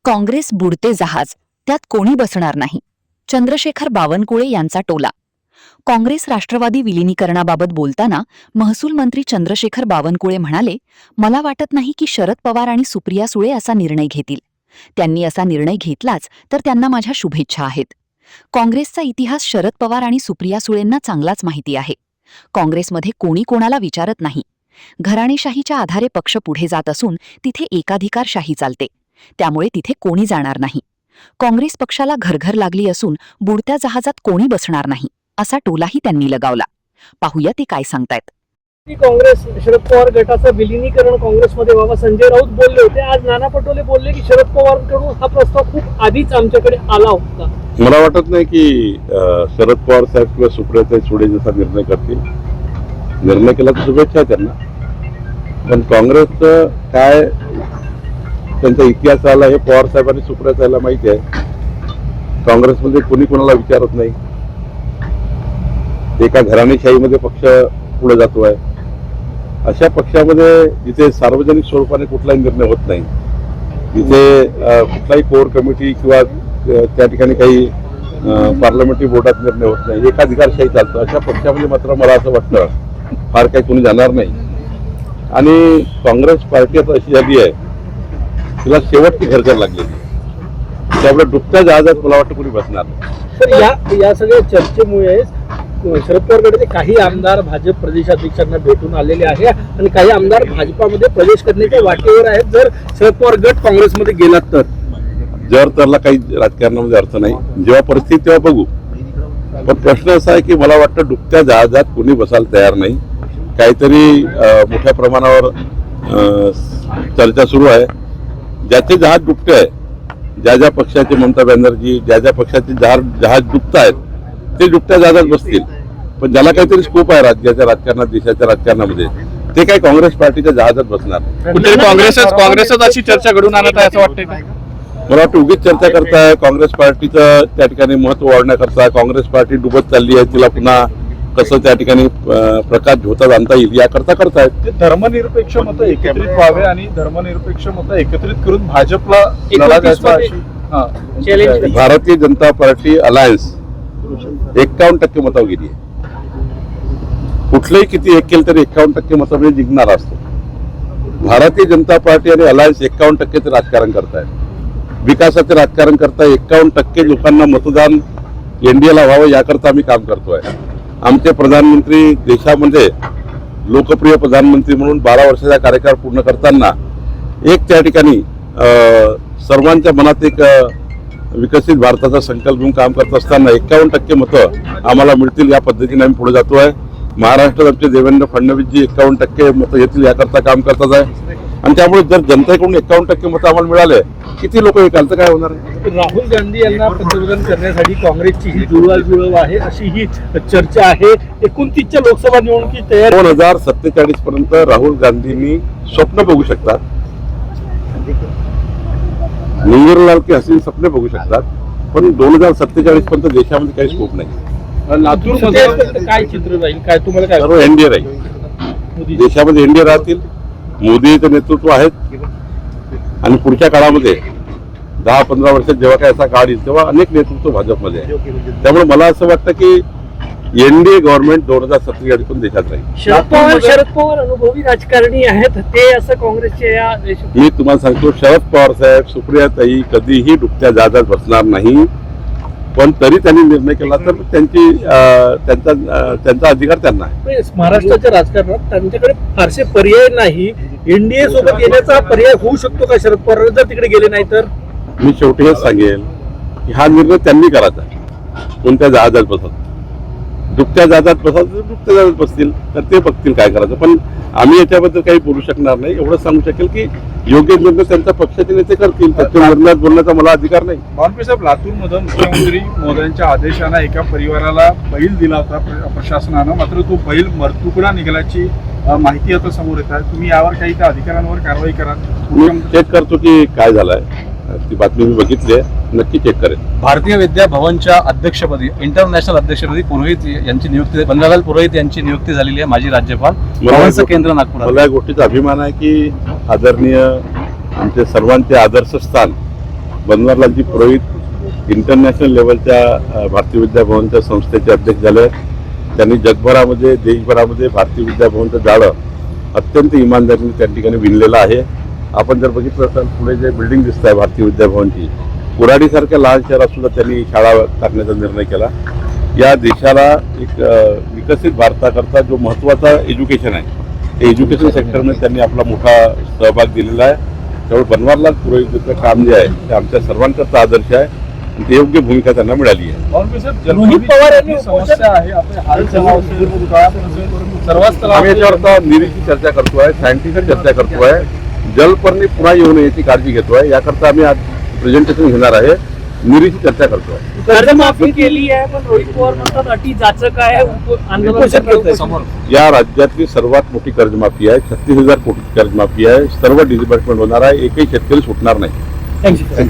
काँग्रेस बुडते जहाज, त्यात कोणी बसणार नाही. चंद्रशेखर बावनकुळे यांचा टोला. काँग्रेस राष्ट्रवादी विलिनीकरणाबाबत बोलताना महसूल मंत्री चंद्रशेखर बावनकुळे म्हणाले, मला वाटत नाही की शरद पवार आणि सुप्रिया सुळे असा निर्णय घेतील. त्यांनी असा निर्णय घेतलाच तर त्यांना माझ्या शुभेच्छा आहेत. काँग्रेसचा इतिहास शरद पवार आणि सुप्रिया सुळेंना चांगलाच माहिती आहे. काँग्रेसमध्ये कोणी कोणाला विचारत नाही. घराणेशाहीच्या आधारे पक्ष पुढे जात असून तिथे एकाधिकारशाही चालते. त्यामुळे तिथे कोणी जाणार नाही. काँग्रेस पक्षाला घरघर लागली असून बुडत्या जहाजात कोणी बसणार नाही, असा टोलाही त्यांनी लगावला. पाहूया ते काय सांगतायत. काँग्रेस शरद पवार गटाचं विलिनीकरण काँग्रेसमध्ये व्हावं संजय राऊत बोलले होते. आज नाना पटोले बोलले की शरद पवारांकडून हा प्रस्ताव खूप आधीच आमच्याकडे आला होता. मला वाटत नाही की शरद पवार साहेब किंवा सुप्रिया सुळे जसा निर्णय करतील. निर्णय केला तर शुभेच्छा त्यांना, पण काँग्रेसचं काय त्यांचा इतिहास आला हे पवार साहेब आणि सुप्रिया साहेबला माहिती आहे. काँग्रेसमध्ये कोणी कोणाला विचारत नाही. एका घराणेशाहीमध्ये पक्ष पुढे जातो आहे. अशा पक्षामध्ये जिथे सार्वजनिक स्वरूपाने कुठलाही निर्णय होत नाही, तिथे कुठलाही कोर कमिटी किंवा त्या ठिकाणी काही पार्लमेंटरी बोर्डात निर्णय होत नाही, एकाधिकारशाही चालतं. अशा पक्षामध्ये मात्र मला असं वाटतं फार काही कोणी जाणार नाही. आणि काँग्रेस पार्टी आता अशी झाली आहे, तिला शेवटची घरघर लागलेली आहे. त्यामुळे डुबत्या जहाजात मला वाटतं कोणी बसणार नाही. तर या सगळ्या चर्चेमुळे शरद पवार गटाचे काही आमदार भाजप प्रदेशाध्यक्षांना भेटून आलेले आहे आणि काही आमदार भाजपामध्ये प्रवेश करण्याच्या वाटेवर आहेत. जर शरद पवार गट काँग्रेसमध्ये गेला तर जर त्याला काही राजकारणामध्ये अर्थ नाही. जेव्हा परिस्थिती तेव्हा बघू. पण प्रश्न असा आहे की मला वाटतं डुबत्या जहाजात कोणी बसायला तयार नाही. काहीतरी मोठ्या प्रमाणावर चर्चा सुरू आहे. ज्याचे जहाज डुबते आहे, ज्या ज्या पक्षाचे ममता बॅनर्जी ज्या ज्या पक्षाचे जहाज डुबत आहेत ते डुबत्या जहाजात बसतील. पण ज्याला काहीतरी स्कोप आहे राज्याच्या राजकारणात, देशाच्या राजकारणामध्ये, ते काही काँग्रेस पार्टीच्या जहाजात बसणार. काँग्रेसच अशी चर्चा घडून आणत आहे असं वाटतंय का? मला वाटतं उगीच चर्चा करताय. काँग्रेस पार्टीचं त्या ठिकाणी महत्व वाढण्याकरता काँग्रेस पार्टी डुबत चालली आहे, तिला पुन्हा कसं त्या ठिकाणी प्रकाश झोतात आणता येईल याकरता करतायत. धर्मनिरपेक्ष मतं एकत्रित व्हावे आणि धर्मनिरपेक्ष मतं एकत्रित करून भाजपला लढा द्यायचा अशी भारतीय जनता पार्टी अलायन्स 51% मतावर गेली आहे. कुठलंही किती एक केलं तरी 51% मतामध्ये जिंकणार असतो. भारतीय जनता पार्टी आणि अलायन्स 51% राजकारण करतायत. विकासाचे राजकारण करताय. 51% लोकांना मतदान एनडीएला व्हावं याकरता आम्ही काम करतोय. आमचे प्रधानमंत्री देशामध्ये लोकप्रिय प्रधानमंत्री म्हणून 12 वर्षाचा कार्यकाळ पूर्ण करताना एक त्या ठिकाणी सर्वांच्या मनात एक विकसित भारताचा संकल्प घेऊन काम करत असताना 51% मतं आम्हाला मिळतील या पद्धतीने आम्ही पुढे जातोय. महाराष्ट्रात आमचे देवेंद्र फडणवीसजी 51% मतं येतील याकरता काम करतात आहे. आणि त्यामुळे जर जनतेकडून 51% मतं आम्हाला मिळाले, किती लोक एकाल तर काय होणार आहे. राहुल गांधी यांना प्रतिबंधन करण्यासाठी काँग्रेसची ही जुळवाजुळव आहे अशी ही चर्चा आहे. 29च्या लोकसभा निवडणुकी तयार 2047 पर्यंत राहुल गांधींनी स्वप्न बघू शकतात. नीरलाल की हसीन स्वप्न बघू शकतात, पण 2047 पर्यंत देशामध्ये काही स्कोप नाही. लातूरमध्ये काय चित्र राहील, काय तुम्हाला काय सर्व एनडीए राहील. देशामध्ये एनडीए राहतील. मोदीचं नेतृत्व आहेत. आणि पुढच्या काळामध्ये 10-15 वर्षात जेव्हा काय असा काळ येईल तेव्हा अनेक नेतृत्व भाजपमध्ये आहे. त्यामुळे मला असं वाटतं की एनडीए गव्हर्नमेंट 2047 पण देशात राहील. शरद पवार अनुभवी राजकारणी आहेत, ते असं काँग्रेसचे या मी तुम्हाला सांगतो, शरद पवार साहेब सुप्रियाताई कधीही डुबत्या जहाजात बसणार नाही. पण तरी त्यांनी निर्णय केला तर त्यांचा अधिकार त्यांना आहे. महाराष्ट्राच्या राजकारणात त्यांच्याकडे फारसे पर्याय नाही. एनडीए सोबत येण्याचा पर्याय होऊ शकतो का शरद पवार जर तिकडे गेले नाही तर? मी शेवटी हेच सांगेल की हा निर्णय त्यांनी करायचा. कोणत्या जहाजात बसत, डुबत्या जहाजात बसत डुबत्या जहाजात बसतील तर ते बघतील काय करायचं. पण आम्ही याच्याबद्दल काही बोलू शकणार नाही. एवढं सांगू शकेल की योग्य निर्णय त्यांच्या पक्षाचे नेते करतील. त्याच्या निर्णयात बोलण्याचा मला अधिकार नाही. बावनकुळे साहेब, लातूरमध्ये मुख्यमंत्री महोदयांच्या आदेशाने एका परिवाराला बैल दिला होता प्रशासनानं, मात्र तो बैल मरतुकडा निघाल्याची माहिती आता समोर येत आहे. तुम्ही यावर काही त्या अधिकाऱ्यांवर कारवाई करा. मी चेक करतो की काय झालंय. ती बातमी मी बघितली आहे, नक्की चेक करेल. भारतीय विद्या भवनच्या अध्यक्षपदी, इंटरनॅशनल अध्यक्षपदी पुरोहित यांची नियुक्ती, बनवारीलाल पुरोहित यांची नियुक्ती झालेली आहे. माजी राज्यपाल, भवनचं केंद्र नागपूर. मला या गोष्टीचा अभिमान आहे की आदरणीय आमचे सर्वांचे आदर्श स्थान बनवारीलालजी पुरोहित इंटरनॅशनल लेवलच्या भारतीय विद्याभवनच्या संस्थेचे अध्यक्ष झाले आहेत. त्यांनी जगभरामध्ये देशभरामध्ये भारतीय विद्याभवनचं जाळं अत्यंत इमानदारीने त्या ठिकाणी विणलेलं आहे. आपण जर बघितलं असाल पुढे जे बिल्डिंग दिसत आहे भारतीय विद्याभवनची, कुऱ्हाडीसारख्या लहान शहरात सुद्धा त्यांनी शाळा टाकण्याचा निर्णय केला. या देशाला एक विकसित भारताकरता जो महत्त्वाचा एज्युकेशन आहे, ते एज्युकेशन सेक्टरमध्ये त्यांनी आपला मोठा सहभाग दिलेला आहे. त्यामुळे बनवारीलाल पुरोहितचं काम जे आहे ते आमच्या सर्वांकरता आदर्श आहे आणि ते योग्य भूमिका त्यांना मिळाली आहे. रोहित पवार यांनी समस्या आहे आपले हाल चलाव असेल, दुष्काळात असेल, सर्वच आम्ही याच्यावर आता निरीची चर्चा करतोय, सायंटिफिक चर्चा करतोय, जलपर्णी पुन्हा येऊ नये याची काळजी घेतोय. याकरता आम्ही आज प्रेझेंटेशन घेणार आहे, निरीची चर्चा करतोय. कर्जमाफी केली आहे पण रोहित पवार म्हणतात अटी जाचक आहे, आंदोलन समोर या राज्यातली सर्वात मोठी कर्जमाफी आहे. 36,000 कोटी कर्जमाफी आहे. सर्व डिसबर्समेंट होणार आहे. एकही शेतकरी सुटणार नाही. थँक्यू.